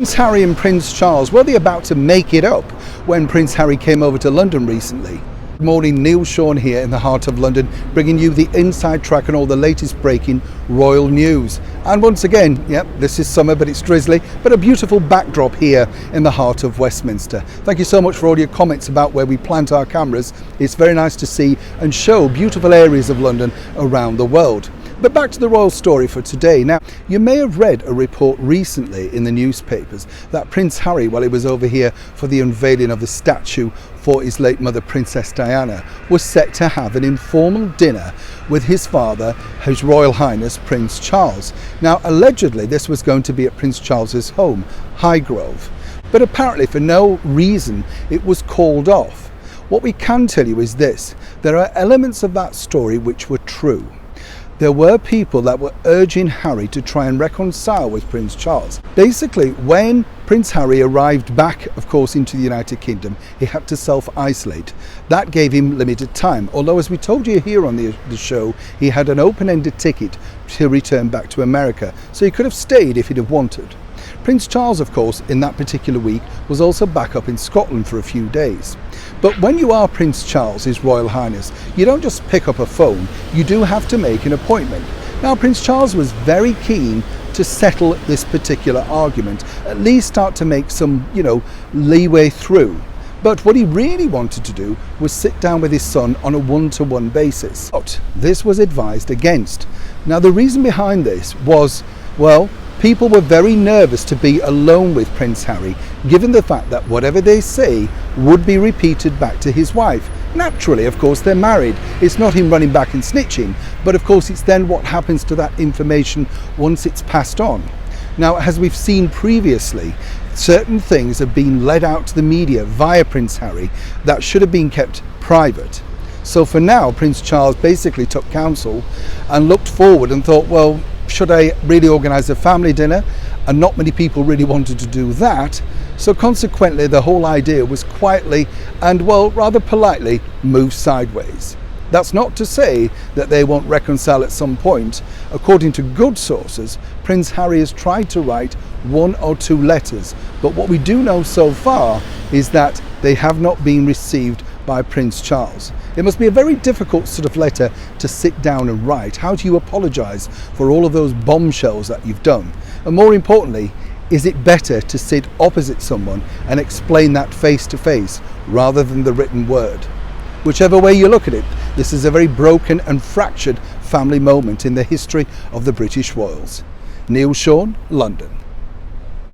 Prince Harry and Prince Charles, were they about to make it up when Prince Harry came over to London recently? Good morning, Neil Sean here in the heart of London, bringing you the inside track and all the latest breaking royal news. And once again, yep, this is summer, but it's drizzly, but a beautiful backdrop here in the heart of Westminster. Thank you so much for all your comments about where we plant our cameras. It's very nice to see and show beautiful areas of London around the world. But back to the royal story for today. Now, you may have read a report recently in the newspapers that Prince Harry, while he was over here for the unveiling of the statue for his late mother, Princess Diana, was set to have an informal dinner with his father, His Royal Highness Prince Charles. Now, allegedly, this was going to be at Prince Charles's home, Highgrove. But apparently, for no reason, it was called off. What we can tell you is this: there are elements of that story which were true. There were people that were urging Harry to try and reconcile with Prince Charles. Basically, when Prince Harry arrived back, of course, into the United Kingdom, he had to self-isolate. That gave him limited time, although, as we told you here on the show, he had an open-ended ticket to return back to America, so he could have stayed if he'd have wanted. Prince Charles, of course, in that particular week, was also back up in Scotland for a few days. But when you are Prince Charles, His Royal Highness, you don't just pick up a phone, you do have to make an appointment. Now, Prince Charles was very keen to settle this particular argument, at least start to make some, leeway through. But what he really wanted to do was sit down with his son on a one-to-one basis. But this was advised against. Now, the reason behind this was, well, people were very nervous to be alone with Prince Harry, given the fact that whatever they say would be repeated back to his wife. Naturally, of course, they're married. It's not him running back and snitching, but of course it's then what happens to that information once it's passed on. Now, as we've seen previously, certain things have been let out to the media via Prince Harry that should have been kept private. So for now, Prince Charles basically took counsel and looked forward and thought, well, should I really organise a family dinner? And not many people really wanted to do that. So consequently, the whole idea was quietly and, well, rather politely moved sideways. That's not to say that they won't reconcile at some point. According to good sources, Prince Harry has tried to write 1 or 2 letters, but what we do know so far is that they have not been received by Prince Charles. It must be a very difficult sort of letter to sit down and write. How do you apologise for all of those bombshells that you've done? And more importantly, is it better to sit opposite someone and explain that face to face rather than the written word? Whichever way you look at it, this is a very broken and fractured family moment in the history of the British royals. Neil Sean, London.